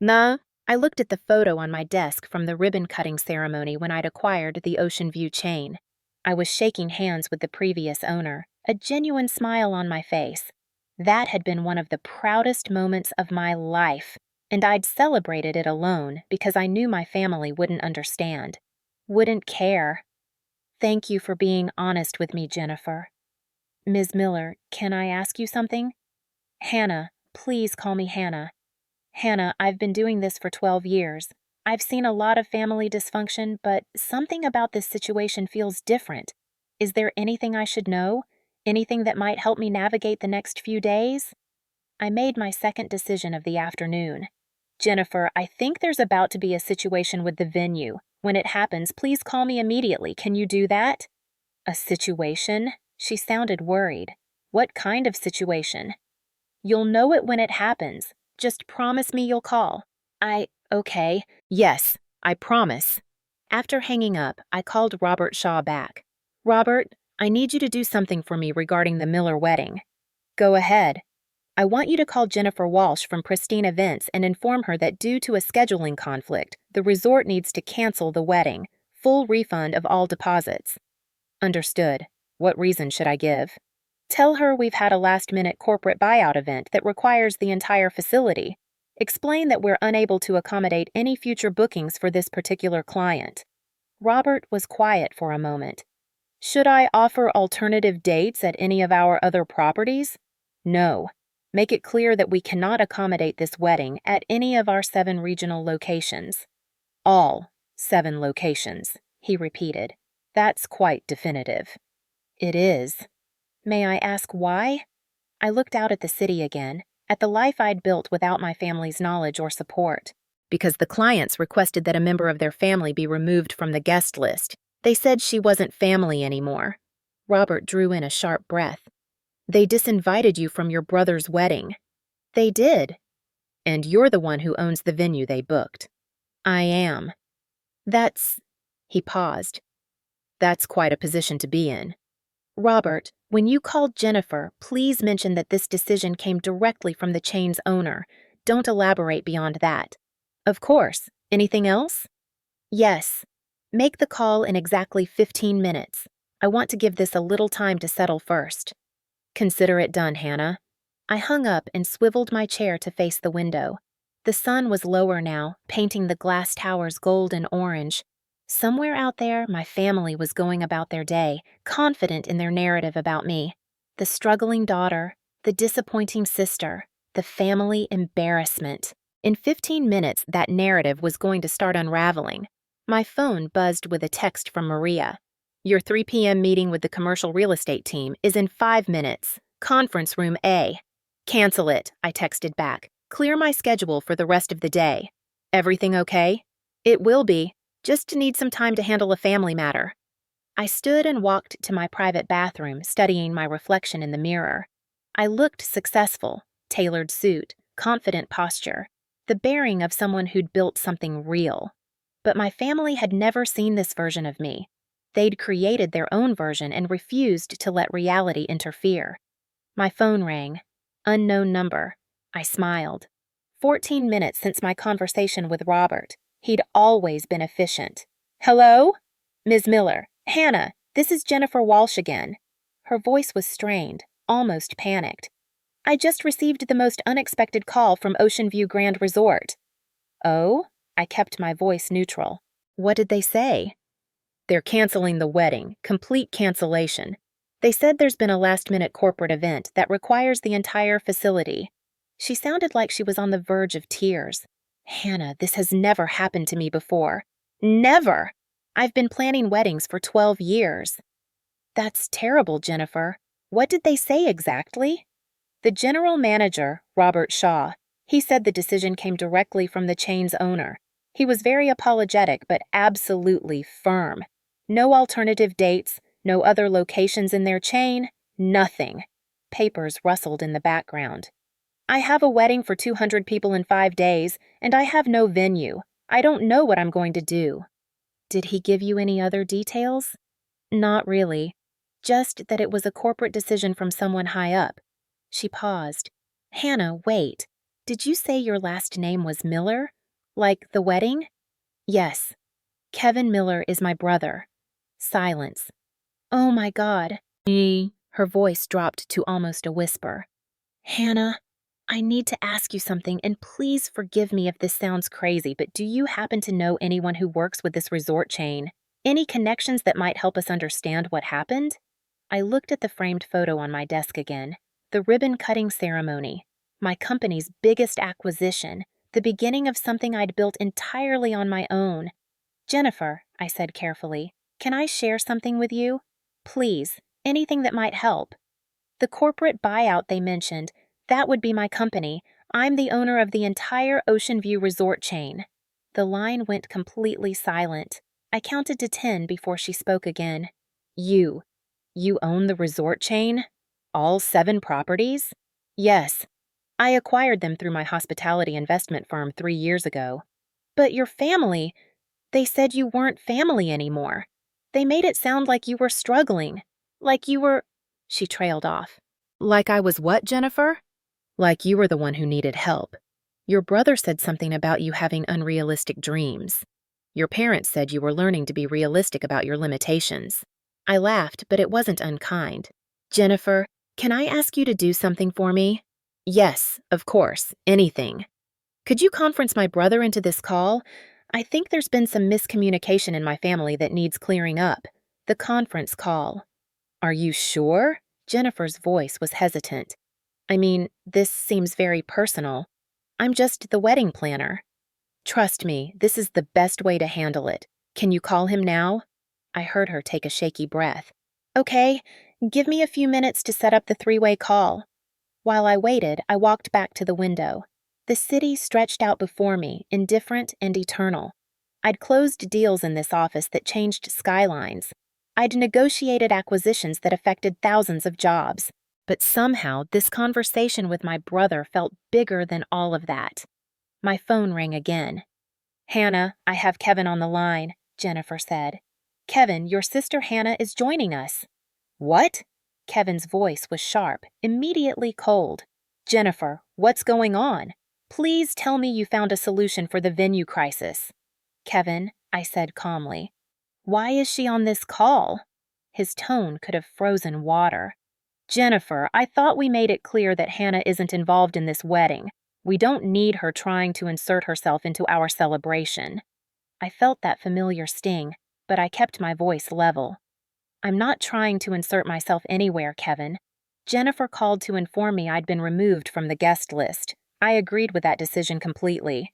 Nah, I looked at the photo on my desk from the ribbon-cutting ceremony when I'd acquired the Ocean View chain. I was shaking hands with the previous owner, a genuine smile on my face. That had been one of the proudest moments of my life, and I'd celebrated it alone because I knew my family wouldn't understand, wouldn't care. Thank you for being honest with me, Jennifer. Ms. Miller, can I ask you something? Hannah, please call me Hannah. Hannah, I've been doing this for 12 years. I've seen a lot of family dysfunction, but something about this situation feels different. Is there anything I should know? Anything that might help me navigate the next few days? I made my second decision of the afternoon. Jennifer, I think there's about to be a situation with the venue. When it happens, please call me immediately. Can you do that? A situation? She sounded worried. What kind of situation? You'll know it when it happens. Just promise me you'll call. Okay. Yes, I promise. After hanging up, I called Robert Shaw back. Robert, I need you to do something for me regarding the Miller wedding. Go ahead. I want you to call Jennifer Walsh from Pristine Events and inform her that due to a scheduling conflict, the resort needs to cancel the wedding. Full refund of all deposits. Understood. What reason should I give? Tell her we've had a last-minute corporate buyout event that requires the entire facility. Explain that we're unable to accommodate any future bookings for this particular client. Robert was quiet for a moment. Should I offer alternative dates at any of our other properties? No. Make it clear that we cannot accommodate this wedding at any of our 7 regional locations. All 7 locations, he repeated. That's quite definitive. It is. May I ask why? I looked out at the city again, at the life I'd built without my family's knowledge or support. Because the clients requested that a member of their family be removed from the guest list. They said she wasn't family anymore. Robert drew in a sharp breath. They disinvited you from your brother's wedding. They did. And you're the one who owns the venue they booked. I am. He paused. That's quite a position to be in. Robert, when you called Jennifer, please mention that this decision came directly from the chain's owner. Don't elaborate beyond that. Of course. Anything else? Yes. Make the call in exactly 15 minutes. I want to give this a little time to settle first. Consider it done, Hannah. I hung up and swiveled my chair to face the window. The sun was lower now, painting the glass towers gold and orange. Somewhere out there, my family was going about their day, confident in their narrative about me. The struggling daughter, the disappointing sister, the family embarrassment. In 15 minutes, that narrative was going to start unraveling. My phone buzzed with a text from Maria. Your 3 p.m. meeting with the commercial real estate team is in 5 minutes. Conference room A. Cancel it, I texted back. Clear my schedule for the rest of the day. Everything okay? It will be. Just need some time to handle a family matter. I stood and walked to my private bathroom, studying my reflection in the mirror. I looked successful, tailored suit, confident posture, the bearing of someone who'd built something real. But my family had never seen this version of me. They'd created their own version and refused to let reality interfere. My phone rang. Unknown number. I smiled. 14 minutes since my conversation with Robert. He'd always been efficient. Hello? Ms. Miller. Hannah, this is Jennifer Walsh again. Her voice was strained, almost panicked. I just received the most unexpected call from Ocean View Grand Resort. Oh? I kept my voice neutral. What did they say? They're canceling the wedding, complete cancellation. They said there's been a last-minute corporate event that requires the entire facility. She sounded like she was on the verge of tears. Hannah, this has never happened to me before. Never! I've been planning weddings for 12 years. That's terrible, Jennifer. What did they say exactly? The general manager, Robert Shaw, he said the decision came directly from the chain's owner. He was very apologetic but absolutely firm. No alternative dates, no other locations in their chain, nothing. Papers rustled in the background. I have a wedding for 200 people in 5 days, and I have no venue. I don't know what I'm going to do. Did he give you any other details? Not really. Just that it was a corporate decision from someone high up. She paused. Hannah, wait. did you say your last name was Miller? Like the wedding? Yes. Kevin Miller is my brother. Silence. Oh my God. Her voice dropped to almost a whisper. Hannah, I need to ask you something, and please forgive me if this sounds crazy, but do you happen to know anyone who works with this resort chain? Any connections that might help us understand what happened? I looked at the framed photo on my desk again. The ribbon-cutting ceremony. My company's biggest acquisition. The beginning of something I'd built entirely on my own. Jennifer, I said carefully, can I share something with you? Please, anything that might help. The corporate buyout they mentioned, that would be my company. I'm the owner of the entire Ocean View resort chain. The line went completely silent. I counted to 10 before she spoke again. You own the resort chain? All 7 properties? Yes. I acquired them through my hospitality investment firm 3 years ago. But your family, they said you weren't family anymore. They made it sound like you were struggling. Like you were… She trailed off. Like I was what, Jennifer? Like you were the one who needed help. Your brother said something about you having unrealistic dreams. Your parents said you were learning to be realistic about your limitations. I laughed, but it wasn't unkind. Jennifer, can I ask you to do something for me? Yes, of course, anything. Could you conference my brother into this call? I think there's been some miscommunication in my family that needs clearing up. The conference call. Are you sure? Jennifer's voice was hesitant. I mean, this seems very personal. I'm just the wedding planner. Trust me, this is the best way to handle it. Can you call him now? I heard her take a shaky breath. Okay, give me a few minutes to set up the 3-way call. While I waited, I walked back to the window. The city stretched out before me, indifferent and eternal. I'd closed deals in this office that changed skylines. I'd negotiated acquisitions that affected thousands of jobs. But somehow, this conversation with my brother felt bigger than all of that. My phone rang again. Hannah, I have Kevin on the line, Jennifer said. Kevin, your sister Hannah is joining us. What? Kevin's voice was sharp, immediately cold. Jennifer, what's going on? Please tell me you found a solution for the venue crisis. Kevin, I said calmly. Why is she on this call? His tone could have frozen water. Jennifer, I thought we made it clear that Hannah isn't involved in this wedding. We don't need her trying to insert herself into our celebration. I felt that familiar sting, but I kept my voice level. I'm not trying to insert myself anywhere, Kevin. Jennifer called to inform me I'd been removed from the guest list. I agreed with that decision completely.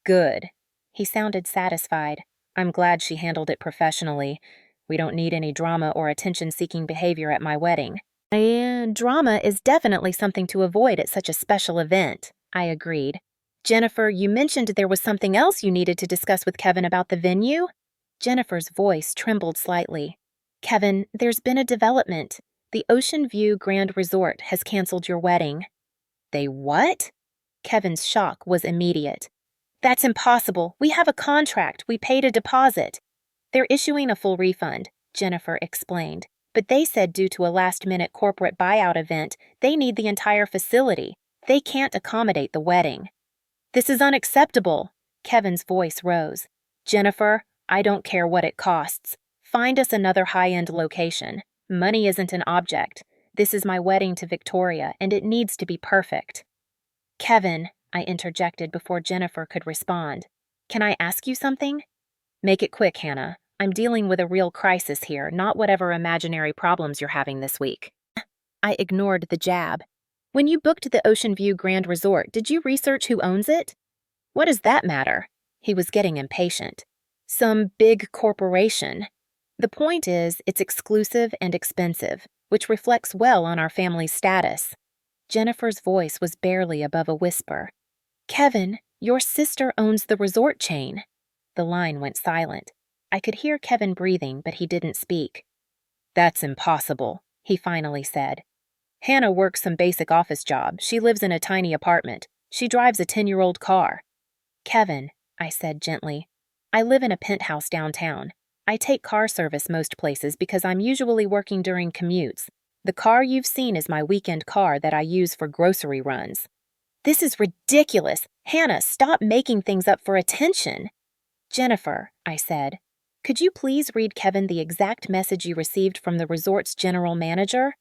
Good. He sounded satisfied. I'm glad she handled it professionally. We don't need any drama or attention-seeking behavior at my wedding. Drama is definitely something to avoid at such a special event, I agreed. Jennifer, you mentioned there was something else you needed to discuss with Kevin about the venue? Jennifer's voice trembled slightly. Kevin, there's been a development. The Ocean View Grand Resort has canceled your wedding. They what? Kevin's shock was immediate. That's impossible. We have a contract. We paid a deposit. They're issuing a full refund, Jennifer explained. But they said due to a last-minute corporate buyout event, they need the entire facility. They can't accommodate the wedding. This is unacceptable. Kevin's voice rose. Jennifer, I don't care what it costs. Find us another high-end location. Money isn't an object. This is my wedding to Victoria, and it needs to be perfect. Kevin, I interjected before Jennifer could respond. Can I ask you something? Make it quick, Hannah. I'm dealing with a real crisis here, not whatever imaginary problems you're having this week. I ignored the jab. When you booked the Ocean View Grand Resort, did you research who owns it? What does that matter? He was getting impatient. Some big corporation. The point is, it's exclusive and expensive, which reflects well on our family's status. Jennifer's voice was barely above a whisper. Kevin, your sister owns the resort chain. The line went silent. I could hear Kevin breathing, but he didn't speak. That's impossible, he finally said. Hannah works some basic office job. She lives in a tiny apartment. She drives a 10-year-old car. Kevin, I said gently, I live in a penthouse downtown. I take car service most places because I'm usually working during commutes. The car you've seen is my weekend car that I use for grocery runs. This is ridiculous. Hannah, stop making things up for attention. Jennifer, I said, could you please read Kevin the exact message you received from the resort's general manager?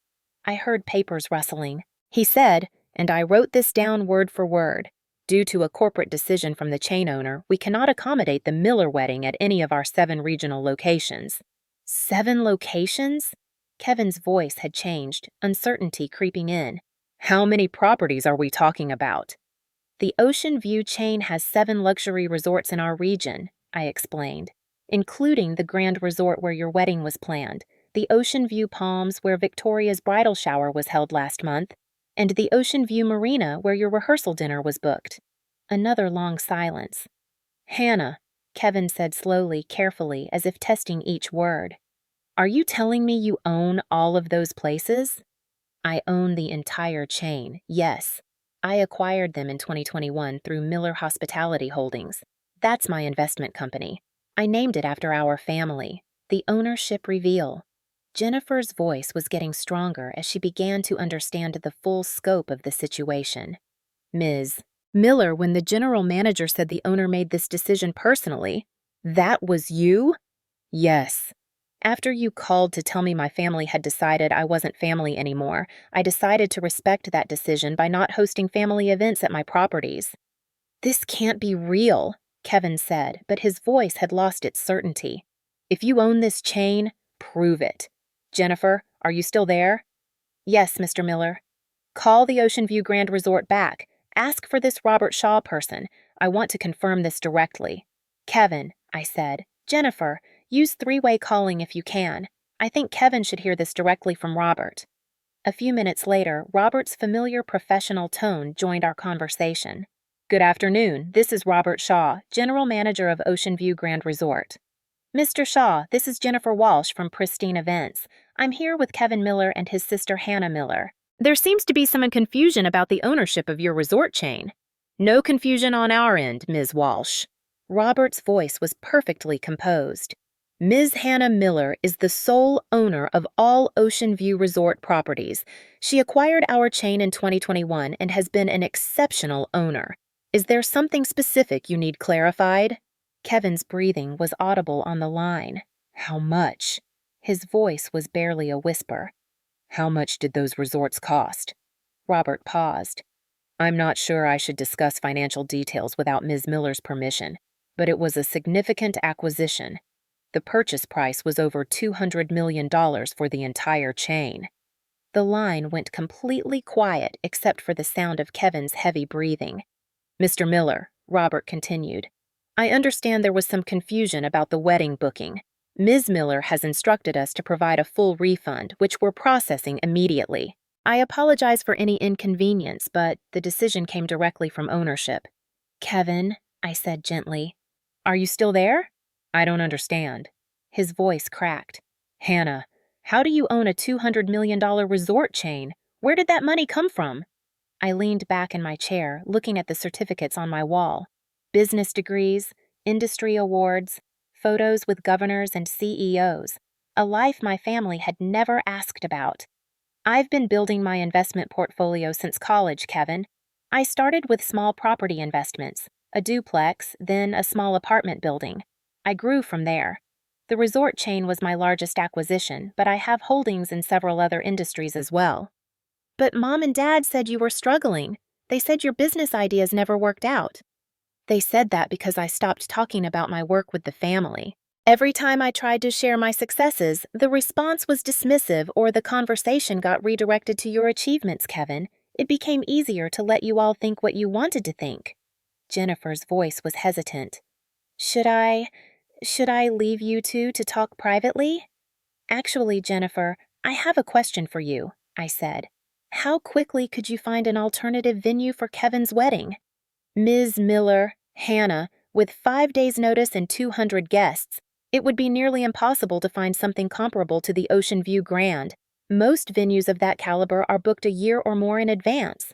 I heard papers rustling. He said, and I wrote this down word for word. Due to a corporate decision from the chain owner, we cannot accommodate the Miller wedding at any of our 7 regional locations. 7 locations? Kevin's voice had changed, uncertainty creeping in. How many properties are we talking about? The Ocean View chain has 7 luxury resorts in our region, I explained, including the Grand Resort where your wedding was planned, the Ocean View Palms where Victoria's bridal shower was held last month, and the Ocean View Marina where your rehearsal dinner was booked. Another long silence. Hannah, Kevin said slowly, carefully, as if testing each word. Are you telling me you own all of those places? I own the entire chain, yes. I acquired them in 2021 through Miller Hospitality Holdings. That's my investment company. I named it after our family. The ownership reveal. Jennifer's voice was getting stronger as she began to understand the full scope of the situation. Ms. Miller, when the general manager said the owner made this decision personally, that was you? Yes. After you called to tell me my family had decided I wasn't family anymore, I decided to respect that decision by not hosting family events at my properties. This can't be real, Kevin said, but his voice had lost its certainty. If you own this chain, prove it. Jennifer, are you still there? Yes, Mr. Miller. Call the Ocean View Grand Resort back. Ask for this Robert Shaw person. I want to confirm this directly. Kevin, I said. Jennifer, use 3-way calling if you can. I think Kevin should hear this directly from Robert. A few minutes later, Robert's familiar professional tone joined our conversation. Good afternoon. This is Robert Shaw, General Manager of Ocean View Grand Resort. Mr. Shaw, this is Jennifer Walsh from Pristine Events. I'm here with Kevin Miller and his sister Hannah Miller. There seems to be some confusion about the ownership of your resort chain. No confusion on our end, Ms. Walsh. Robert's voice was perfectly composed. Ms. Hannah Miller is the sole owner of all Ocean View Resort properties. She acquired our chain in 2021 and has been an exceptional owner. Is there something specific you need clarified? Kevin's breathing was audible on the line. How much? His voice was barely a whisper. How much did those resorts cost? Robert paused. I'm not sure I should discuss financial details without Ms. Miller's permission, but it was a significant acquisition. The purchase price was over $200 million for the entire chain. The line went completely quiet except for the sound of Kevin's heavy breathing. Mr. Miller, Robert continued, I understand there was some confusion about the wedding booking. Ms. Miller has instructed us to provide a full refund, which we're processing immediately. I apologize for any inconvenience, but the decision came directly from ownership. Kevin, I said gently, are you still there? I don't understand. His voice cracked. Hannah, how do you own a $200 million resort chain? Where did that money come from? I leaned back in my chair, looking at the certificates on my wall. Business degrees, industry awards, photos with governors and CEOs, a life my family had never asked about. I've been building my investment portfolio since college, Kevin. I started with small property investments, a duplex, then a small apartment building. I grew from there. The resort chain was my largest acquisition, but I have holdings in several other industries as well. But Mom and Dad said you were struggling. They said your business ideas never worked out. They said that because I stopped talking about my work with the family. Every time I tried to share my successes, the response was dismissive or the conversation got redirected to your achievements, Kevin. It became easier to let you all think what you wanted to think. Jennifer's voice was hesitant. Should I leave you two to talk privately? Actually, Jennifer, I have a question for you, I said. How quickly could you find an alternative venue for Kevin's wedding? Ms. Miller, Hannah, with 5 days' notice and 200 guests, it would be nearly impossible to find something comparable to the Ocean View Grand. Most venues of that caliber are booked a year or more in advance.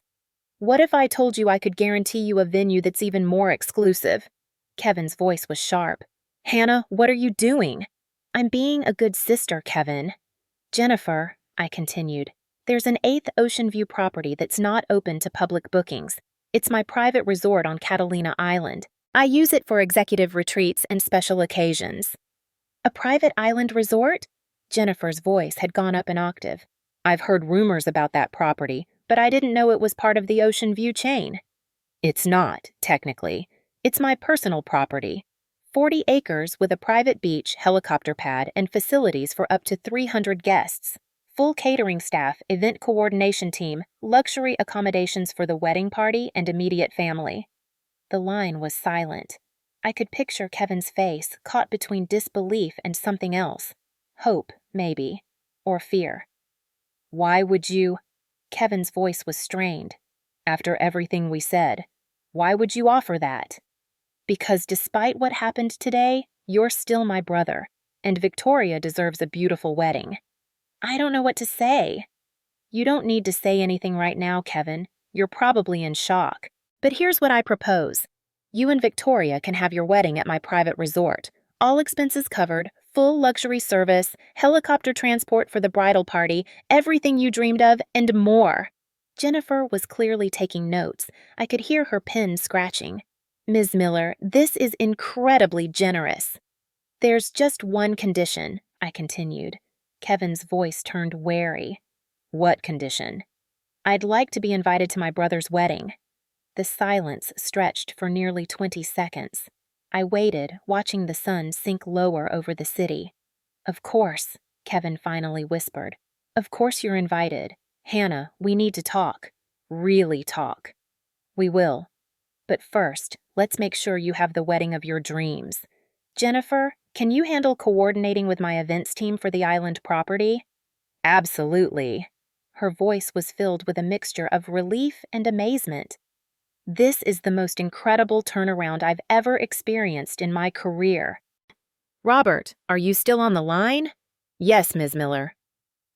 What if I told you I could guarantee you a venue that's even more exclusive? Kevin's voice was sharp. Hannah, what are you doing? I'm being a good sister, Kevin. Jennifer, I continued, there's an 8th Ocean View property that's not open to public bookings. It's my private resort on Catalina Island. I use it for executive retreats and special occasions. A private island resort? Jennifer's voice had gone up an octave. I've heard rumors about that property, but I didn't know it was part of the Ocean View chain. It's not, technically. It's my personal property. 40 acres with a private beach, helicopter pad, and facilities for up to 300 guests. Full catering staff, event coordination team, luxury accommodations for the wedding party and immediate family. The line was silent. I could picture Kevin's face, caught between disbelief and something else. Hope, maybe. Or fear. Why would you? Kevin's voice was strained. After everything we said, why would you offer that? Because despite what happened today, you're still my brother, and Victoria deserves a beautiful wedding. I don't know what to say. You don't need to say anything right now, Kevin. You're probably in shock. But here's what I propose. You and Victoria can have your wedding at my private resort. All expenses covered, full luxury service, helicopter transport for the bridal party, everything you dreamed of, and more. Jennifer was clearly taking notes. I could hear her pen scratching. Ms. Miller, this is incredibly generous. There's just one condition, I continued. Kevin's voice turned wary. What condition? I'd like to be invited to my brother's wedding. The silence stretched for nearly 20 seconds. I waited, watching the sun sink lower over the city. Of course, Kevin finally whispered. Of course you're invited. Hannah, we need to talk. Really talk. We will. But first, let's make sure you have the wedding of your dreams. Jennifer, can you handle coordinating with my events team for the island property? Absolutely. Her voice was filled with a mixture of relief and amazement. This is the most incredible turnaround I've ever experienced in my career. Robert, are you still on the line? Yes, Ms. Miller.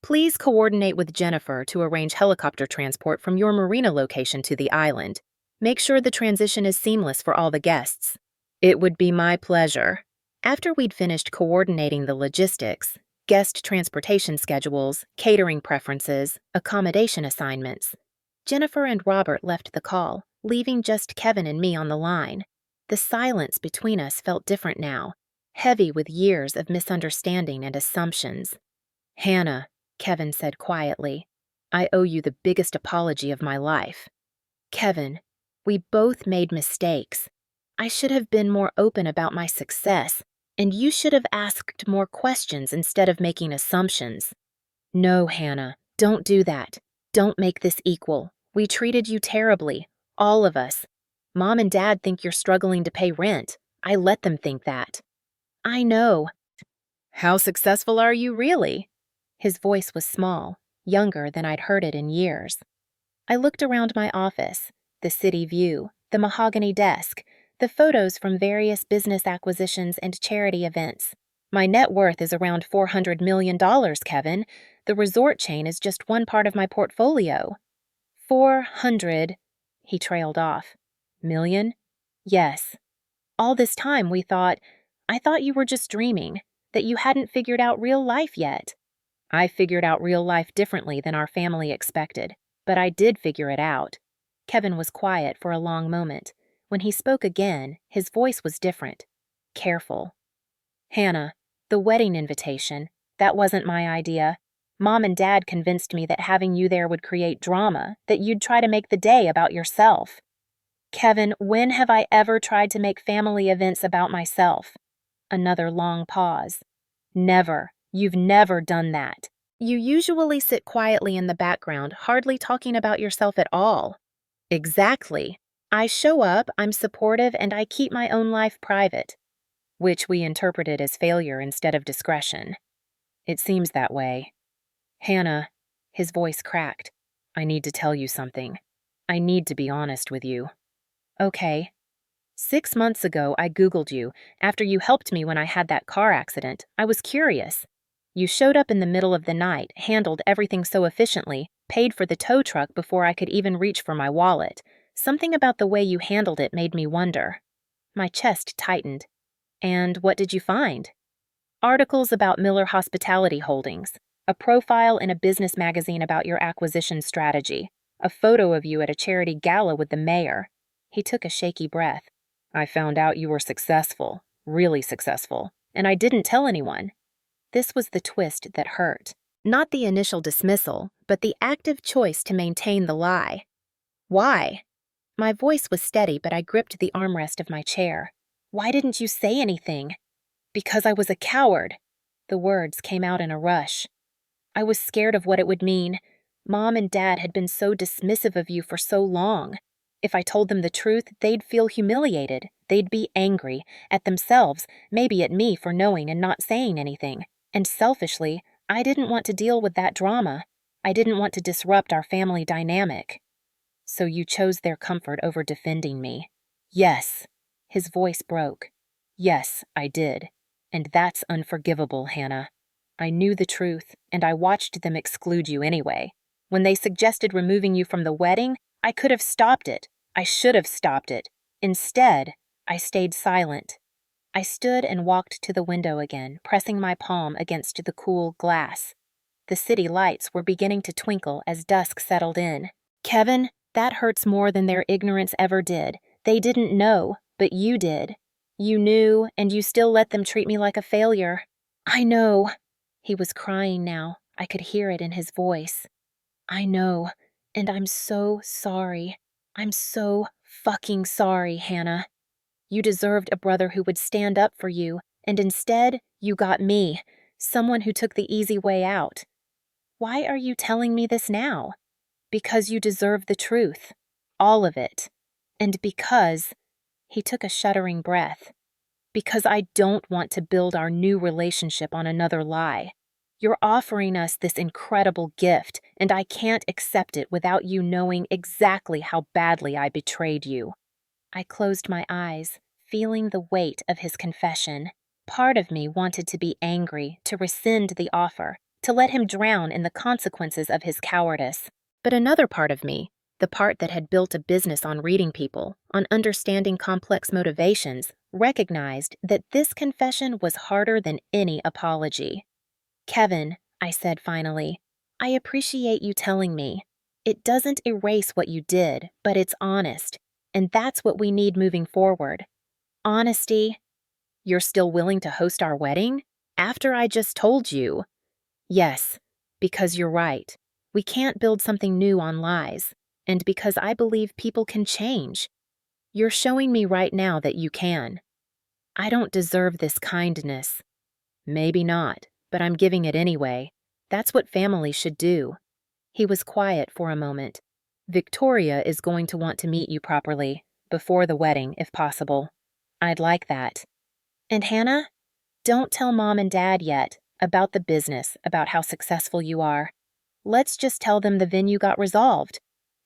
Please coordinate with Jennifer to arrange helicopter transport from your marina location to the island. Make sure the transition is seamless for all the guests. It would be my pleasure. After we'd finished coordinating the logistics, guest transportation schedules, catering preferences, accommodation assignments, Jennifer and Robert left the call, leaving just Kevin and me on the line. The silence between us felt different now, heavy with years of misunderstanding and assumptions. Hannah, Kevin said quietly, I owe you the biggest apology of my life. Kevin, we both made mistakes. I should have been more open about my success, and you should have asked more questions instead of making assumptions. No, Hannah, don't do that. Don't make this equal. We treated you terribly, all of us. Mom and Dad think you're struggling to pay rent. I let them think that. I know. How successful are you really? His voice was small, younger than I'd heard it in years. I looked around my office, the city view, the mahogany desk, the photos from various business acquisitions and charity events. My net worth is around $400 million, Kevin. The resort chain is just one part of my portfolio. 400, he trailed off. Million? Yes. All this time I thought you were just dreaming, that you hadn't figured out real life yet. I figured out real life differently than our family expected, but I did figure it out. Kevin was quiet for a long moment. When he spoke again, his voice was different, careful. Hannah, the wedding invitation, that wasn't my idea. Mom and Dad convinced me that having you there would create drama, that you'd try to make the day about yourself. Kevin, when have I ever tried to make family events about myself? Another long pause. Never. You've never done that. You usually sit quietly in the background, hardly talking about yourself at all. Exactly. I show up, I'm supportive, and I keep my own life private, which we interpreted as failure instead of discretion. It seems that way. Hannah, his voice cracked. I need to tell you something. I need to be honest with you. Okay. 6 months ago, I Googled you. After you helped me when I had that car accident, I was curious. You showed up in the middle of the night, handled everything so efficiently, paid for the tow truck before I could even reach for my wallet. Something about the way you handled it made me wonder. My chest tightened. And what did you find? Articles about Miller Hospitality Holdings, a profile in a business magazine about your acquisition strategy. A photo of you at a charity gala with the mayor." He took a shaky breath. "I found out you were successful, really successful, and I didn't tell anyone." This was the twist that hurt. Not the initial dismissal, but the active choice to maintain the lie. Why? My voice was steady, but I gripped the armrest of my chair. "Why didn't you say anything?" "Because I was a coward." The words came out in a rush. "I was scared of what it would mean. Mom and Dad had been so dismissive of you for so long. If I told them the truth, they'd feel humiliated. They'd be angry, at themselves, maybe at me for knowing and not saying anything. And selfishly, I didn't want to deal with that drama. I didn't want to disrupt our family dynamic." "So you chose their comfort over defending me?" "Yes." His voice broke. "Yes, I did. And that's unforgivable, Hannah. I knew the truth, and I watched them exclude you anyway. When they suggested removing you from the wedding, I could have stopped it. I should have stopped it. Instead, I stayed silent." I stood and walked to the window again, pressing my palm against the cool glass. The city lights were beginning to twinkle as dusk settled in. "Kevin, that hurts more than their ignorance ever did. They didn't know, but you did. You knew, and you still let them treat me like a failure." "I know." He was crying now. I could hear it in his voice. "I know, and I'm so sorry. I'm so fucking sorry, Hannah. You deserved a brother who would stand up for you, and instead, you got me, someone who took the easy way out. Why are you telling me this now? Because you deserve the truth. All of it. And because," he took a shuddering breath, "because I don't want to build our new relationship on another lie. You're offering us this incredible gift, and I can't accept it without you knowing exactly how badly I betrayed you." I closed my eyes, feeling the weight of his confession. Part of me wanted to be angry, to rescind the offer, to let him drown in the consequences of his cowardice. But another part of me, the part that had built a business on reading people, on understanding complex motivations, recognized that this confession was harder than any apology. "Kevin," I said finally, "I appreciate you telling me. It doesn't erase what you did, but it's honest. And that's what we need moving forward. Honesty." "You're still willing to host our wedding? After I just told you." "Yes, because you're right. We can't build something new on lies. And because I believe people can change. You're showing me right now that you can. I don't deserve this kindness." "Maybe not, but I'm giving it anyway. That's what family should do." He was quiet for a moment. "Victoria is going to want to meet you properly, before the wedding, if possible. I'd like that. And Hannah, don't tell Mom and Dad yet about the business, about how successful you are. Let's just tell them the venue got resolved."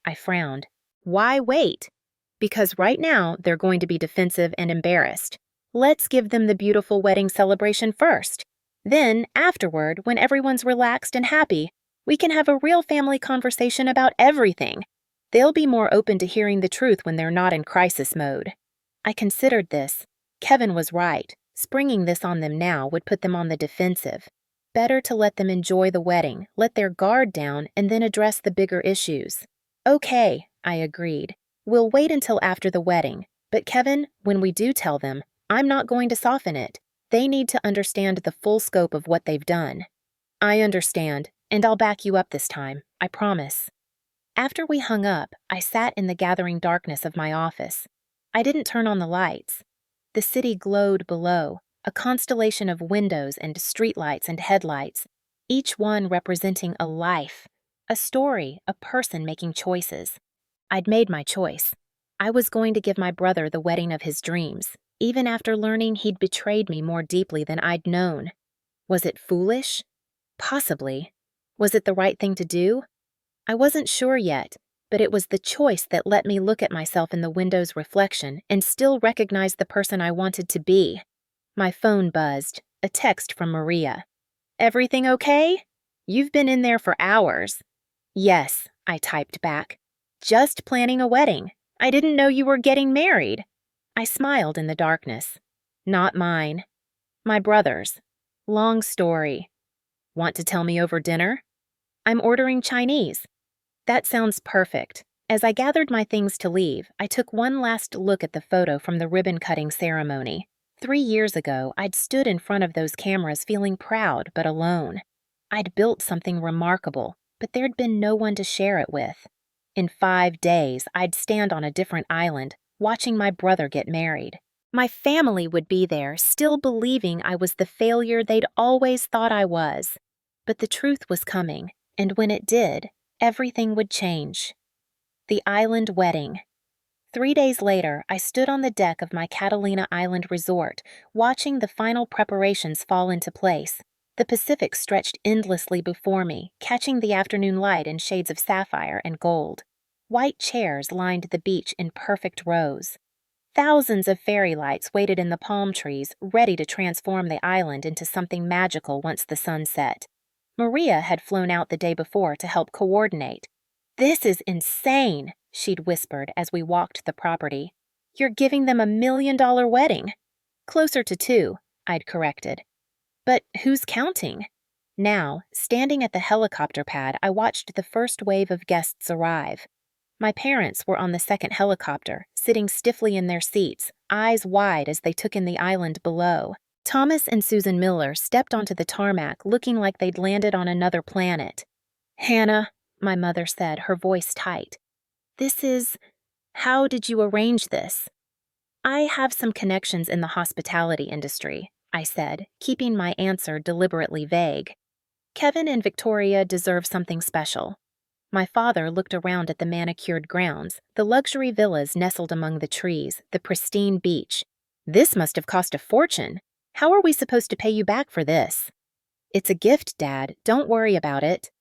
I frowned. "Why wait?" "Because right now they're going to be defensive and embarrassed. Let's give them the beautiful wedding celebration first. Then, afterward, when everyone's relaxed and happy, we can have a real family conversation about everything. They'll be more open to hearing the truth when they're not in crisis mode." I considered this. Kevin was right. Springing this on them now would put them on the defensive. Better to let them enjoy the wedding, let their guard down, and then address the bigger issues. "Okay," I agreed. "We'll wait until after the wedding. But Kevin, when we do tell them, I'm not going to soften it. They need to understand the full scope of what they've done." "I understand, and I'll back you up this time, I promise." After we hung up, I sat in the gathering darkness of my office. I didn't turn on the lights. The city glowed below, a constellation of windows and streetlights and headlights, each one representing a life, a story, a person making choices. I'd made my choice. I was going to give my brother the wedding of his dreams, even after learning he'd betrayed me more deeply than I'd known. Was it foolish? Possibly. Was it the right thing to do? I wasn't sure yet, but it was the choice that let me look at myself in the window's reflection and still recognize the person I wanted to be. My phone buzzed, a text from Maria. "Everything okay? You've been in there for hours." "Yes," I typed back. "Just planning a wedding. I didn't know you were getting married." I smiled in the darkness. "Not mine. My brother's. Long story. Want to tell me over dinner?" "I'm ordering Chinese." That sounds perfect. As I gathered my things to leave, I took one last look at the photo from the ribbon-cutting ceremony. 3 years ago, I'd stood in front of those cameras feeling proud but alone. I'd built something remarkable, but there'd been no one to share it with. In 5 days, I'd stand on a different island, watching my brother get married. My family would be there, still believing I was the failure they'd always thought I was. But the truth was coming, and when it did, everything would change. The island wedding. 3 days later, I stood on the deck of my Catalina Island resort, watching the final preparations fall into place. The Pacific stretched endlessly before me, catching the afternoon light in shades of sapphire and gold. White chairs lined the beach in perfect rows. Thousands of fairy lights waited in the palm trees, ready to transform the island into something magical once the sun set. Maria had flown out the day before to help coordinate. "This is insane," she'd whispered as we walked the property. "You're giving them $1 million wedding." "Closer to 2, I'd corrected. "But who's counting?" Now, standing at the helicopter pad, I watched the first wave of guests arrive. My parents were on the second helicopter, sitting stiffly in their seats, eyes wide as they took in the island below. Thomas and Susan Miller stepped onto the tarmac looking like they'd landed on another planet. "Hannah," my mother said, her voice tight. How did you arrange this?" "I have some connections in the hospitality industry," I said, keeping my answer deliberately vague. "Kevin and Victoria deserve something special." My father looked around at the manicured grounds, the luxury villas nestled among the trees, the pristine beach. "This must have cost a fortune. How are we supposed to pay you back for this?" "It's a gift, Dad. Don't worry about it."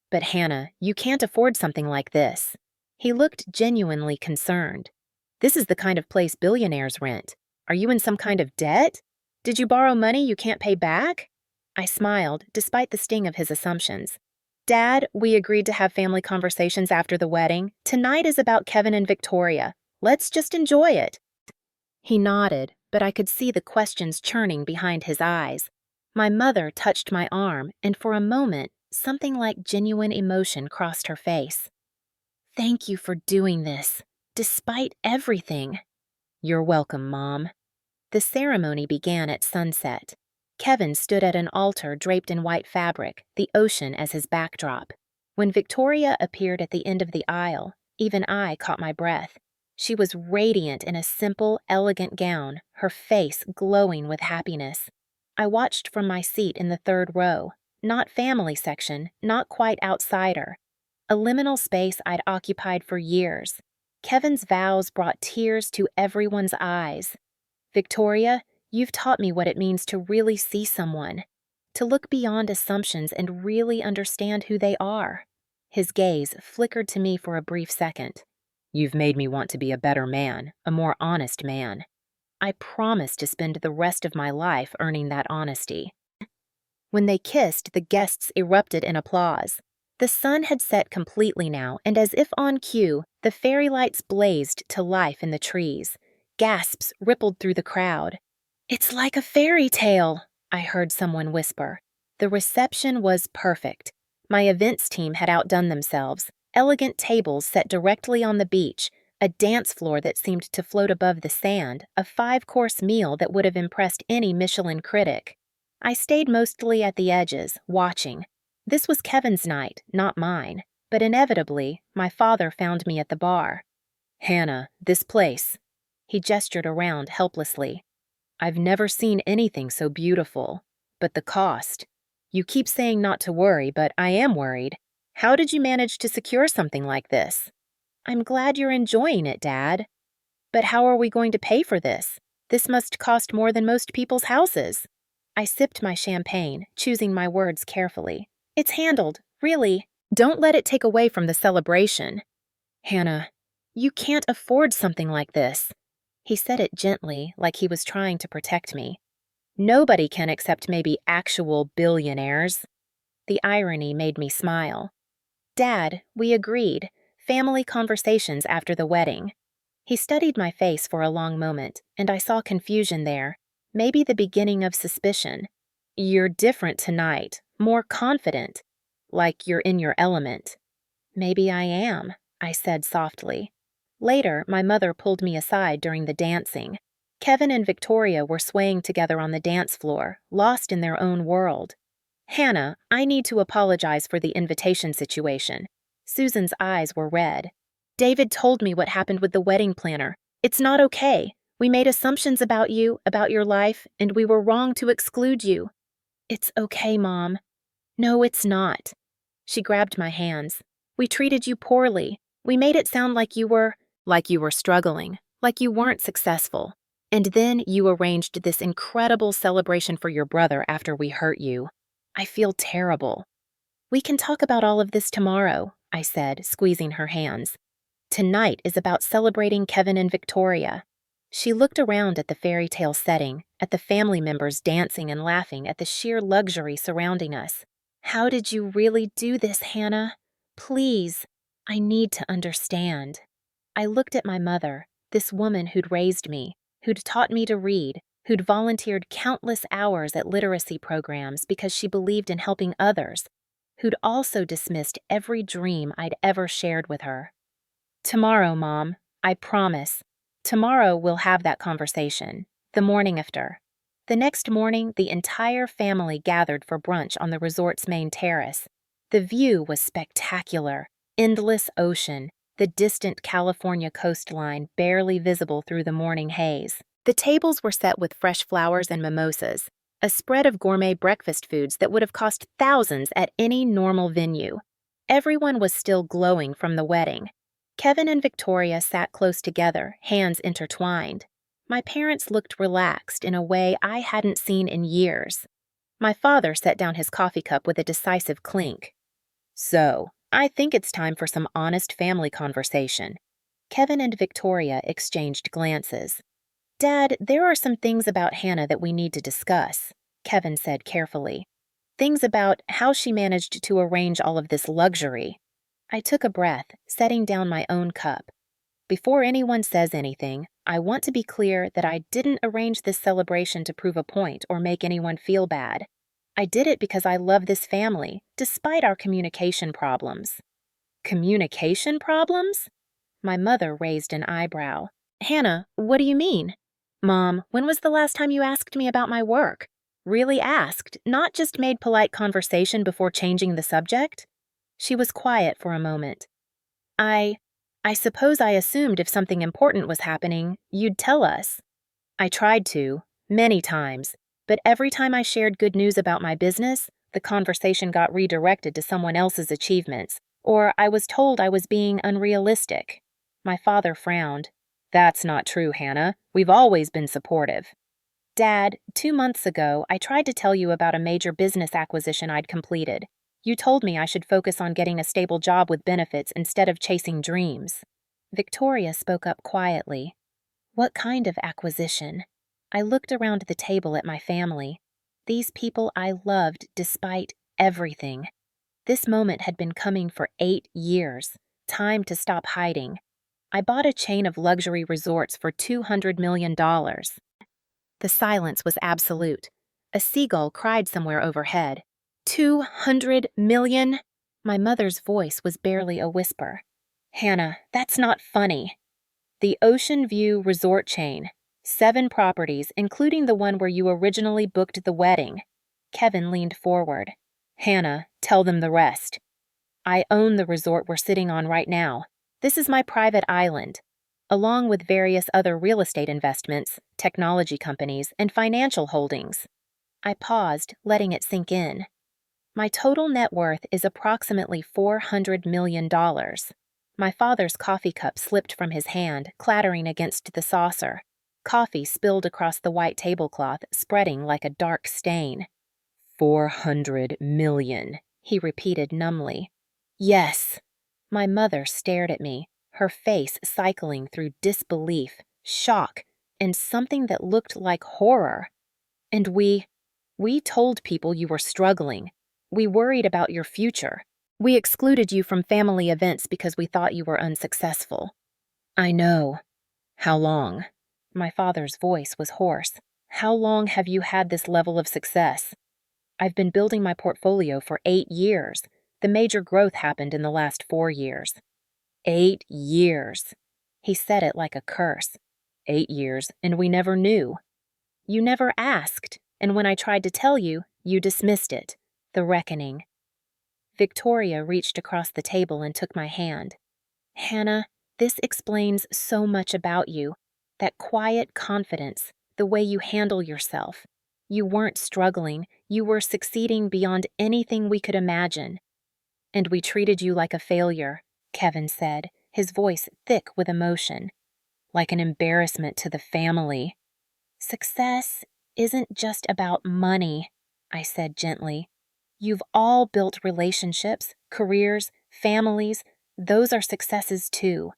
"But Hannah, you can't afford something like this." He looked genuinely concerned. "This is the kind of place billionaires rent. Are you in some kind of debt? Did you borrow money you can't pay back?" I smiled, despite the sting of his assumptions. "Dad, we agreed to have family conversations after the wedding. Tonight is about Kevin and Victoria. Let's just enjoy it." He nodded, but I could see the questions churning behind his eyes. My mother touched my arm, and for a moment, something like genuine emotion crossed her face. "Thank you for doing this, despite everything." "You're welcome, Mom." The ceremony began at sunset. Kevin stood at an altar draped in white fabric, the ocean as his backdrop. When Victoria appeared at the end of the aisle, even I caught my breath. She was radiant in a simple, elegant gown, her face glowing with happiness. I watched from my seat in the third row, not family section, not quite outsider. A liminal space I'd occupied for years. Kevin's vows brought tears to everyone's eyes. "Victoria, you've taught me what it means to really see someone, to look beyond assumptions and really understand who they are." His gaze flickered to me for a brief second. "You've made me want to be a better man, a more honest man." I promised to spend the rest of my life earning that honesty. When they kissed, the guests erupted in applause. The sun had set completely now, and as if on cue, the fairy lights blazed to life in the trees. Gasps rippled through the crowd. "It's like a fairy tale," I heard someone whisper. The reception was perfect. My events team had outdone themselves. Elegant tables set directly on the beach, a dance floor that seemed to float above the sand, a 5-course meal that would have impressed any Michelin critic. I stayed mostly at the edges, watching. This was Kevin's night, not mine, but inevitably, my father found me at the bar. "Hannah, this place." He gestured around helplessly. "I've never seen anything so beautiful. But the cost. You keep saying not to worry, but I am worried. How did you manage to secure something like this?" "I'm glad you're enjoying it, Dad." "But how are we going to pay for this? This must cost more than most people's houses." I sipped my champagne, choosing my words carefully. "It's handled, really. Don't let it take away from the celebration." "Hannah, you can't afford something like this." He said it gently, like he was trying to protect me. "Nobody can except maybe actual billionaires." The irony made me smile. "Dad, we agreed. Family conversations after the wedding." He studied my face for a long moment, and I saw confusion there, maybe the beginning of suspicion. "You're different tonight, more confident, like you're in your element." Maybe I am, I said softly. Later, my mother pulled me aside during the dancing. Kevin and Victoria were swaying together on the dance floor, lost in their own world. Hannah, I need to apologize for the invitation situation. Susan's eyes were red. David told me what happened with the wedding planner. It's not okay. We made assumptions about you, about your life, and we were wrong to exclude you. It's okay, Mom. No, it's not. She grabbed my hands. We treated you poorly. We made it sound like you were struggling, like you weren't successful. And then you arranged this incredible celebration for your brother after we hurt you. I feel terrible. We can talk about all of this tomorrow, I said, squeezing her hands. Tonight is about celebrating Kevin and Victoria. She looked around at the fairy tale setting, at the family members dancing and laughing at the sheer luxury surrounding us. How did you really do this, Hannah? Please, I need to understand. I looked at my mother, this woman who'd raised me, who'd taught me to read, who'd volunteered countless hours at literacy programs because she believed in helping others, who'd also dismissed every dream I'd ever shared with her. Tomorrow, Mom, I promise. Tomorrow we'll have that conversation, the morning after. The next morning, the entire family gathered for brunch on the resort's main terrace. The view was spectacular. Endless ocean, the distant California coastline barely visible through the morning haze. The tables were set with fresh flowers and mimosas, a spread of gourmet breakfast foods that would have cost thousands at any normal venue. Everyone was still glowing from the wedding. Kevin and Victoria sat close together, hands intertwined. My parents looked relaxed in a way I hadn't seen in years. My father set down his coffee cup with a decisive clink. So, I think it's time for some honest family conversation. Kevin and Victoria exchanged glances. Dad, there are some things about Hannah that we need to discuss, Kevin said carefully. Things about how she managed to arrange all of this luxury. I took a breath, setting down my own cup. Before anyone says anything, I want to be clear that I didn't arrange this celebration to prove a point or make anyone feel bad. I did it because I love this family, despite our communication problems. Communication problems? My mother raised an eyebrow. Hannah, what do you mean? Mom, when was the last time you asked me about my work? Really asked, not just made polite conversation before changing the subject? She was quiet for a moment. I suppose I assumed if something important was happening, you'd tell us. I tried to, many times, but every time I shared good news about my business, the conversation got redirected to someone else's achievements, or I was told I was being unrealistic. My father frowned. That's not true, Hannah. We've always been supportive. Dad, 2 months ago, I tried to tell you about a major business acquisition I'd completed. You told me I should focus on getting a stable job with benefits instead of chasing dreams. Victoria spoke up quietly. What kind of acquisition? I looked around the table at my family. These people I loved despite everything. This moment had been coming for 8 years. Time to stop hiding. I bought a chain of luxury resorts for $200 million. The silence was absolute. A seagull cried somewhere overhead. 200 million? My mother's voice was barely a whisper. Hannah, that's not funny. The Ocean View Resort Chain. 7 properties, including the one where you originally booked the wedding. Kevin leaned forward. Hannah, tell them the rest. I own the resort we're sitting on right now. This is my private island, along with various other real estate investments, technology companies, and financial holdings. I paused, letting it sink in. My total net worth is approximately $400 million. My father's coffee cup slipped from his hand, clattering against the saucer. Coffee spilled across the white tablecloth, spreading like a dark stain. 400 million, he repeated numbly. Yes. My mother stared at me, her face cycling through disbelief, shock, and something that looked like horror. And we told people you were struggling. We worried about your future. We excluded you from family events because we thought you were unsuccessful. I know. How long? My father's voice was hoarse. How long have you had this level of success? I've been building my portfolio for 8 years. The major growth happened in the last 4 years. 8 years. He said it like a curse. 8 years, and we never knew. You never asked, and when I tried to tell you, you dismissed it. The reckoning. Victoria reached across the table and took my hand. Hannah, this explains so much about you. That quiet confidence, the way you handle yourself. You weren't struggling, you were succeeding beyond anything we could imagine. And we treated you like a failure, Kevin said, his voice thick with emotion. Like an embarrassment to the family. Success isn't just about money, I said gently. You've all built relationships, careers, families. Those are successes too.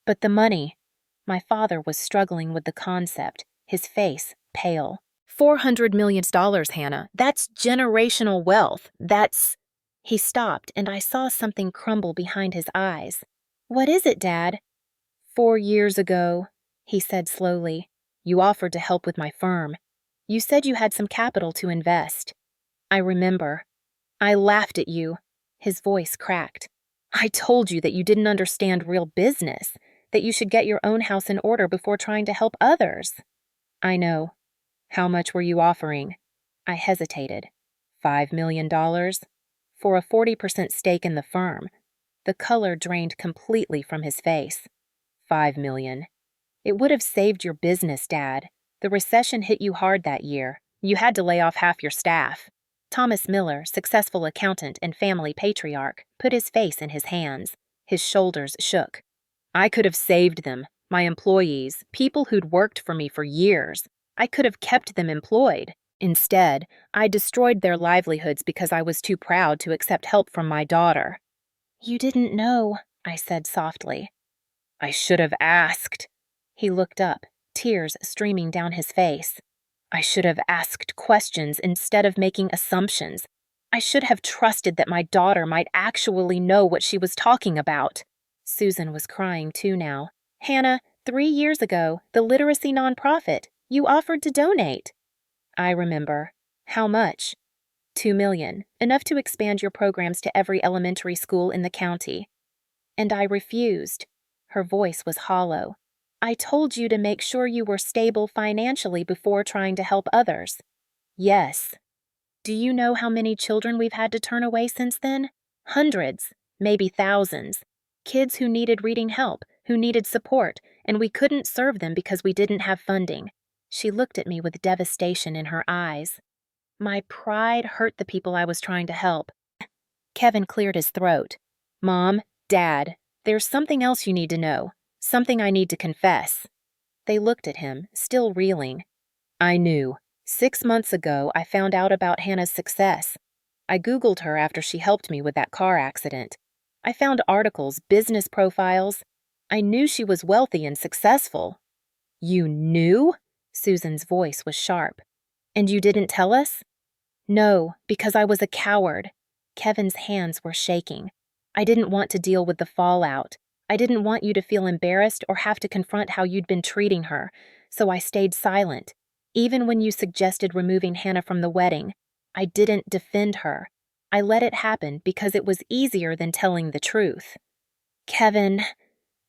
But the money. My father was struggling with the concept, his face pale. $400 million, Hannah. That's generational wealth. That's... He stopped, and I saw something crumble behind his eyes. What is it, Dad? 4 years ago, he said slowly, you offered to help with my firm. You said you had some capital to invest. I remember. I laughed at you. His voice cracked. I told you that you didn't understand real business, that you should get your own house in order before trying to help others. I know. How much were you offering? I hesitated. $5 million? For a 40% stake in the firm. The color drained completely from his face. $5 million. It would have saved your business, Dad. The recession hit you hard that year. You had to lay off half your staff. Thomas Miller, successful accountant and family patriarch, put his face in his hands. His shoulders shook. I could have saved them, my employees, people who'd worked for me for years. I could have kept them employed. Instead, I destroyed their livelihoods because I was too proud to accept help from my daughter. You didn't know, I said softly. I should have asked. He looked up, tears streaming down his face. I should have asked questions instead of making assumptions. I should have trusted that my daughter might actually know what she was talking about. Susan was crying too now. Hannah, 3 years ago, the literacy nonprofit, you offered to donate. I remember. How much? $2 million, enough to expand your programs to every elementary school in the county. And I refused. Her voice was hollow. I told you to make sure you were stable financially before trying to help others. Yes. Do you know how many children we've had to turn away since then? Hundreds, maybe thousands. Kids who needed reading help, who needed support, and we couldn't serve them because we didn't have funding. She looked at me with devastation in her eyes. My pride hurt the people I was trying to help. Kevin cleared his throat. Mom, Dad, there's something else you need to know. Something I need to confess. They looked at him, still reeling. I knew. 6 months ago, I found out about Hannah's success. I Googled her after she helped me with that car accident. I found articles, business profiles. I knew she was wealthy and successful. You knew? Susan's voice was sharp. And you didn't tell us? No, because I was a coward. Kevin's hands were shaking. I didn't want to deal with the fallout. I didn't want you to feel embarrassed or have to confront how you'd been treating her, so I stayed silent. Even when you suggested removing Hannah from the wedding, I didn't defend her. I let it happen because it was easier than telling the truth. Kevin...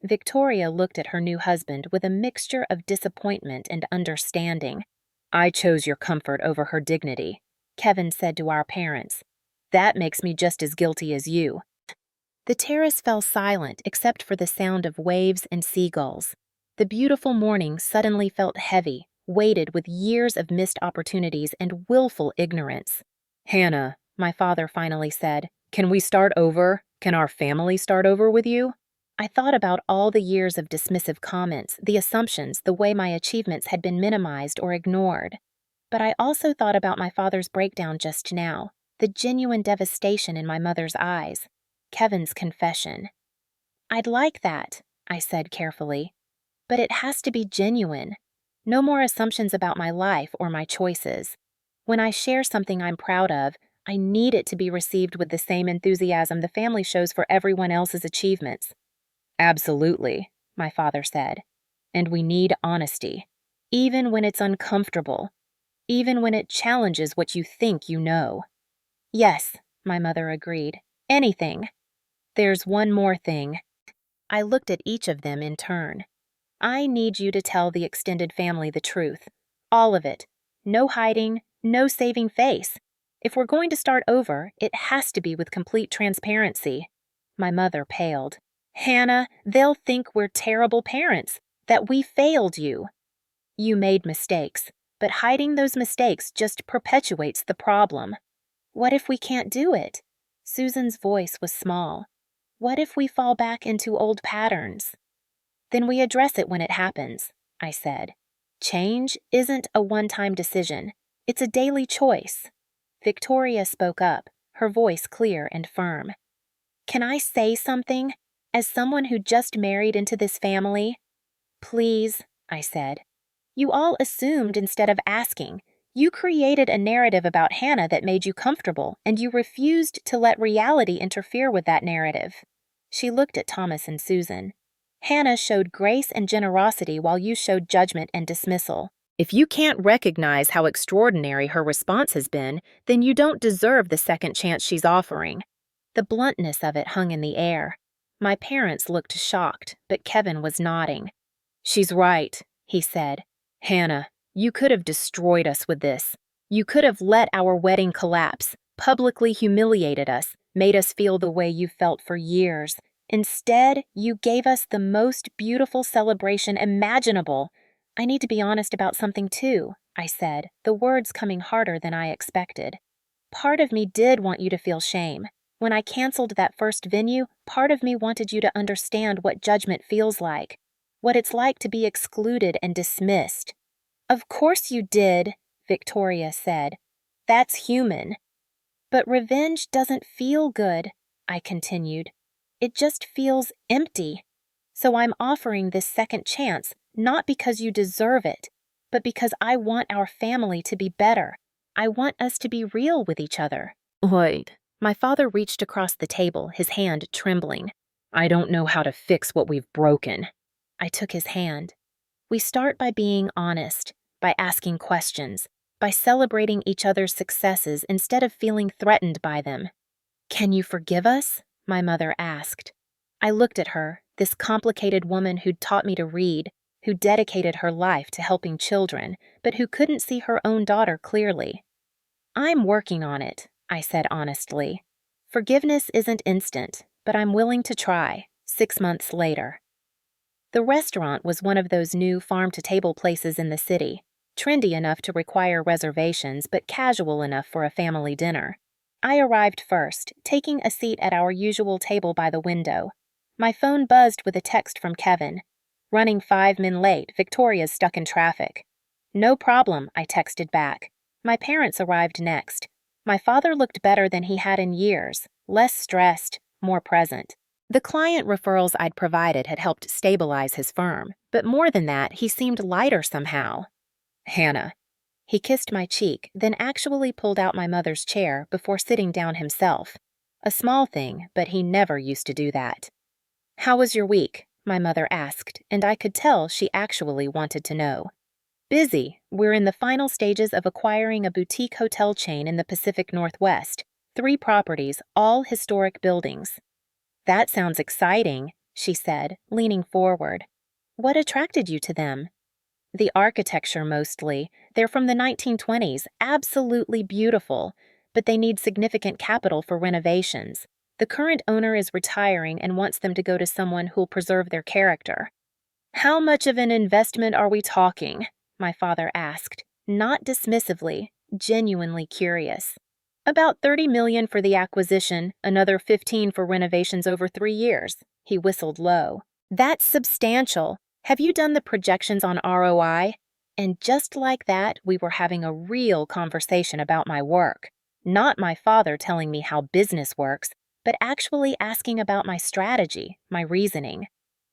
Victoria looked at her new husband with a mixture of disappointment and understanding. I chose your comfort over her dignity, Kevin said to our parents. That makes me just as guilty as you. The terrace fell silent except for the sound of waves and seagulls. The beautiful morning suddenly felt heavy, weighted with years of missed opportunities and willful ignorance. Hannah, my father finally said, can we start over? Can our family start over with you? I thought about all the years of dismissive comments, the assumptions, the way my achievements had been minimized or ignored. But I also thought about my father's breakdown just now, the genuine devastation in my mother's eyes. Kevin's confession. I'd like that, I said carefully. But it has to be genuine. No more assumptions about my life or my choices. When I share something I'm proud of, I need it to be received with the same enthusiasm the family shows for everyone else's achievements. Absolutely, my father said. And we need honesty. Even when it's uncomfortable. Even when it challenges what you think you know. Yes, my mother agreed. Anything. There's one more thing. I looked at each of them in turn. I need you to tell the extended family the truth. All of it. No hiding, no saving face. If we're going to start over, it has to be with complete transparency. My mother paled. Hannah, they'll think we're terrible parents, that we failed you. You made mistakes, but hiding those mistakes just perpetuates the problem. What if we can't do it? Susan's voice was small. What if we fall back into old patterns? Then we address it when it happens, I said. Change isn't a one-time decision. It's a daily choice. Victoria spoke up, her voice clear and firm. Can I say something? As someone who just married into this family? Please, I said. You all assumed instead of asking. You created a narrative about Hannah that made you comfortable, and you refused to let reality interfere with that narrative. She looked at Thomas and Susan. Hannah showed grace and generosity while you showed judgment and dismissal. If you can't recognize how extraordinary her response has been, then you don't deserve the second chance she's offering. The bluntness of it hung in the air. My parents looked shocked, but Kevin was nodding. She's right, he said. Hannah, you could have destroyed us with this. You could have let our wedding collapse, publicly humiliated us, made us feel the way you felt for years. Instead, you gave us the most beautiful celebration imaginable. I need to be honest about something too, I said, the words coming harder than I expected. Part of me did want you to feel shame. When I canceled that first venue, part of me wanted you to understand what judgment feels like, what it's like to be excluded and dismissed. Of course you did, Victoria said. That's human. But revenge doesn't feel good, I continued. It just feels empty. So I'm offering this second chance, not because you deserve it, but because I want our family to be better. I want us to be real with each other. Wait. My father reached across the table, his hand trembling. I don't know how to fix what we've broken. I took his hand. We start by being honest, by asking questions, by celebrating each other's successes instead of feeling threatened by them. Can you forgive us? My mother asked. I looked at her, this complicated woman who'd taught me to read, who dedicated her life to helping children, but who couldn't see her own daughter clearly. I'm working on it, I said honestly. Forgiveness isn't instant, but I'm willing to try, 6 months later. The restaurant was one of those new farm-to-table places in the city, trendy enough to require reservations but casual enough for a family dinner. I arrived first, taking a seat at our usual table by the window. My phone buzzed with a text from Kevin. Running 5 min late, Victoria's stuck in traffic. No problem, I texted back. My parents arrived next. My father looked better than he had in years, less stressed, more present. The client referrals I'd provided had helped stabilize his firm, but more than that, he seemed lighter somehow. Hannah. He kissed my cheek, then actually pulled out my mother's chair before sitting down himself. A small thing, but he never used to do that. How was your week? My mother asked, and I could tell she actually wanted to know. Busy. We're in the final stages of acquiring a boutique hotel chain in the Pacific Northwest. 3 properties, all historic buildings. That sounds exciting, she said, leaning forward. What attracted you to them? The architecture mostly. They're from the 1920s, absolutely beautiful, but they need significant capital for renovations. The current owner is retiring and wants them to go to someone who'll preserve their character. How much of an investment are we talking? My father asked, not dismissively, genuinely curious. About $30 million for the acquisition, another $15 for renovations over 3 years. He whistled low. That's substantial. Have you done the projections on ROI? And just like that, we were having a real conversation about my work. Not my father telling me how business works, but actually asking about my strategy, my reasoning.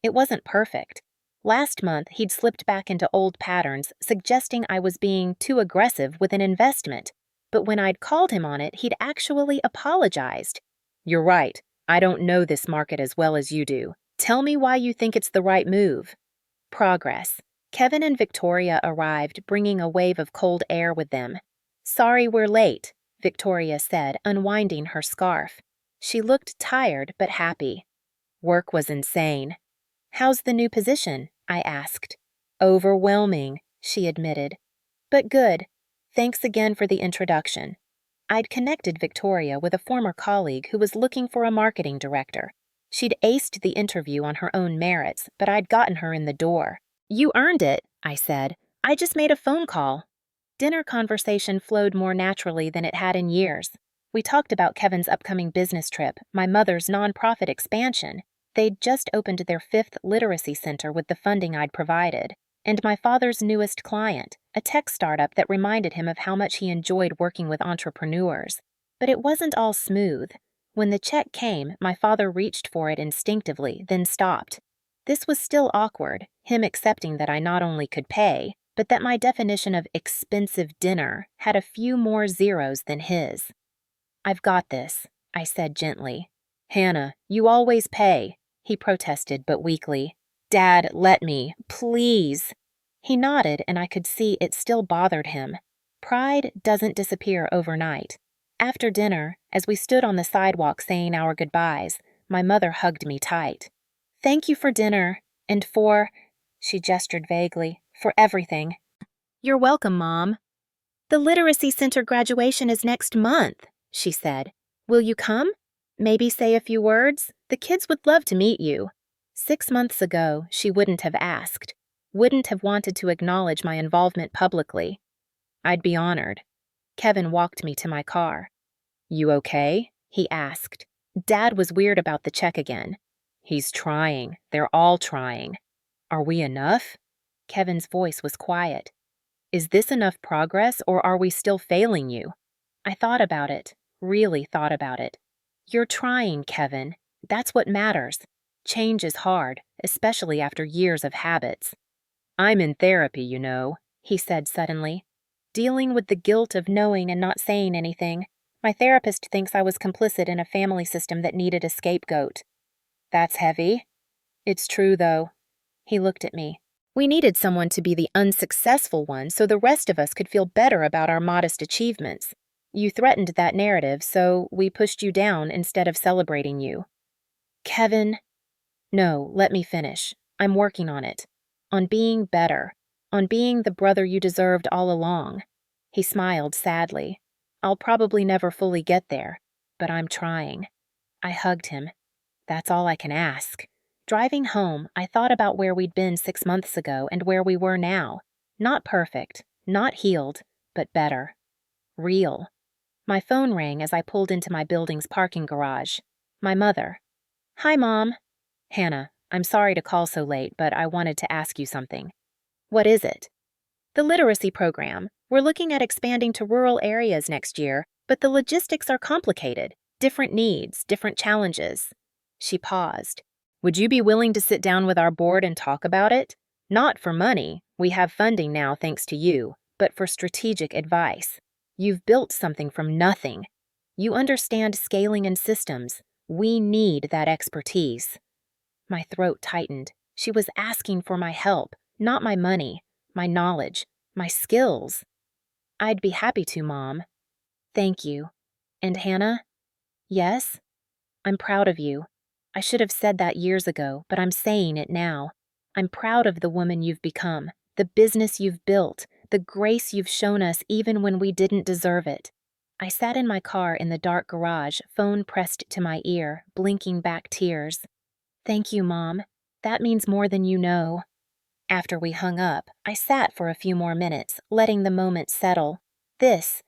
It wasn't perfect. Last month, he'd slipped back into old patterns, suggesting I was being too aggressive with an investment. But when I'd called him on it, he'd actually apologized. You're right. I don't know this market as well as you do. Tell me why you think it's the right move. Progress. Kevin and Victoria arrived, bringing a wave of cold air with them. Sorry we're late, Victoria said, unwinding her scarf. She looked tired but happy. Work was insane. "How's the new position?" I asked. "Overwhelming," she admitted. "But good. Thanks again for the introduction." I'd connected Victoria with a former colleague who was looking for a marketing director. She'd aced the interview on her own merits, but I'd gotten her in the door. "You earned it," I said. "I just made a phone call." Dinner conversation flowed more naturally than it had in years. We talked about Kevin's upcoming business trip, my mother's nonprofit expansion. They'd just opened their 5th literacy center with the funding I'd provided, and my father's newest client, a tech startup that reminded him of how much he enjoyed working with entrepreneurs. But it wasn't all smooth. When the check came, my father reached for it instinctively, then stopped. This was still awkward, him accepting that I not only could pay, but that my definition of expensive dinner had a few more zeros than his. "I've got this," I said gently. "Hannah, you always pay," he protested but weakly. "Dad, let me, please." He nodded, and I could see it still bothered him. Pride doesn't disappear overnight. After dinner, as we stood on the sidewalk saying our goodbyes, my mother hugged me tight. "Thank you for dinner, and for," she gestured vaguely, "for everything." "You're welcome, Mom." "The Literacy Center graduation is next month," she said. "Will you come? Maybe say a few words? The kids would love to meet you." 6 months ago, she wouldn't have asked, wouldn't have wanted to acknowledge my involvement publicly. I'd be honored. Kevin walked me to my car. "You okay?" he asked. Dad was weird about the check again. "He's trying. They're all trying." "Are we enough?" Kevin's voice was quiet. "Is this enough progress, or are we still failing you?" I thought about it, really thought about it. "You're trying, Kevin. That's what matters. Change is hard, especially after years of habits." "I'm in therapy, you know," he said suddenly. "Dealing with the guilt of knowing and not saying anything. My therapist thinks I was complicit in a family system that needed a scapegoat." "That's heavy." "It's true, though." He looked at me. "We needed someone to be the unsuccessful one so the rest of us could feel better about our modest achievements. You threatened that narrative, so we pushed you down instead of celebrating you." "Kevin." "No, let me finish. I'm working on it. On being better. On being the brother you deserved all along." He smiled sadly. "I'll probably never fully get there, but I'm trying." I hugged him. That's all I can ask. Driving home, I thought about where we'd been 6 months ago and where we were now. Not perfect, not healed, but better. Real. My phone rang as I pulled into my building's parking garage. My mother. "Hi, Mom." "Hannah, I'm sorry to call so late, but I wanted to ask you something." "What is it?" "The literacy program. We're looking at expanding to rural areas next year, but the logistics are complicated. Different needs, different challenges." She paused. "Would you be willing to sit down with our board and talk about it? Not for money. We have funding now thanks to you, but for strategic advice. You've built something from nothing. You understand scaling and systems. We need that expertise." My throat tightened. She was asking for my help, not my money, my knowledge, my skills. "I'd be happy to, Mom." "Thank you. And Hannah?" "Yes?" "I'm proud of you. I should have said that years ago, but I'm saying it now. I'm proud of the woman you've become, the business you've built, the grace you've shown us even when we didn't deserve it." I sat in my car in the dark garage, phone pressed to my ear, blinking back tears. "Thank you, Mom. That means more than you know." After we hung up, I sat for a few more minutes, letting the moment settle. This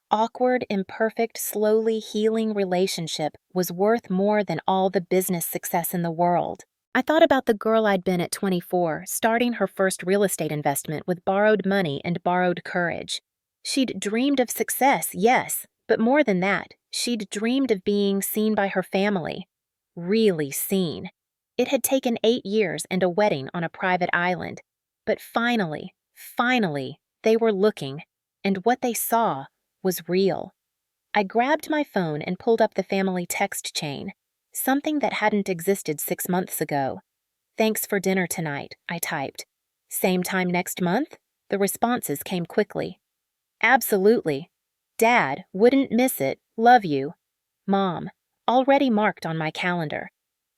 awkward, imperfect, slowly healing relationship was worth more than all the business success in the world. I thought about the girl I'd been at 24, starting her first real estate investment with borrowed money and borrowed courage. She'd dreamed of success, yes, but more than that, she'd dreamed of being seen by her family. Really seen. It had taken 8 years and a wedding on a private island. But finally, they were looking, and what they saw was real. I grabbed my phone and pulled up the family text chain, something that hadn't existed 6 months ago. "Thanks for dinner tonight," I typed. "Same time next month?" The responses came quickly. "Absolutely. Dad, wouldn't miss it. Love you. Mom, already marked on my calendar.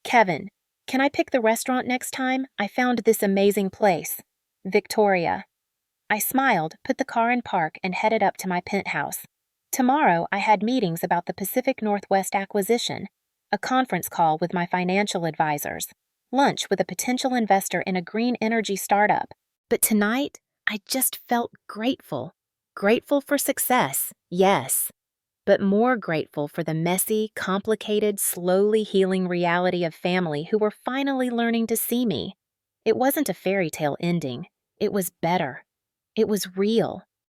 Kevin, can I pick the restaurant next time? I found this amazing place. Victoria. I smiled, put the car in park, and headed up to my penthouse. Tomorrow, I had meetings about the Pacific Northwest acquisition, a conference call with my financial advisors, lunch with a potential investor in a green energy startup. But tonight, I just felt grateful. Grateful for success, yes, but more grateful for the messy, complicated, slowly healing reality of family who were finally learning to see me. It wasn't a fairy tale ending. It was better. It was real.